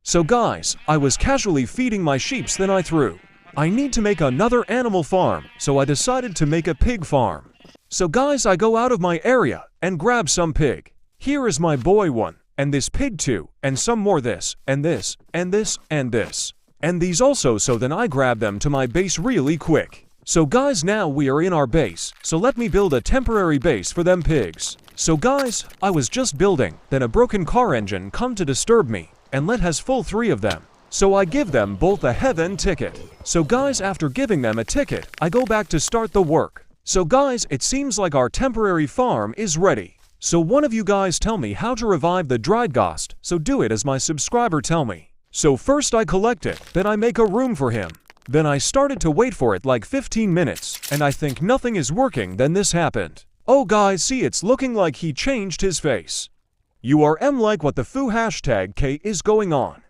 So guys, I was casually feeding my sheeps, then I threw, I need to make another animal farm, so I decided to make a pig farm. So guys, I go out of my area and grab some pig. Here is my boy 1, and this pig 2, and some more this, and this, and this, and this. And these also, so then I grab them to my base really quick. So guys, now we are in our base, so let me build a temporary base for them pigs. So guys, I was just building, then a broken car engine come to disturb me, and let has full 3 of them. So I give them both a heaven ticket. So guys, after giving them a ticket, I go back to start the work. So guys, it seems like our temporary farm is ready. So one of you guys tell me how to revive the dried ghost, so do it as my subscriber tell me. So first I collect it, then I make a room for him. Then I started to wait for it like 15 minutes, and I think nothing is working, then this happened. Oh guys, see, it's looking like he changed his face. You are like what the foo #K is going on.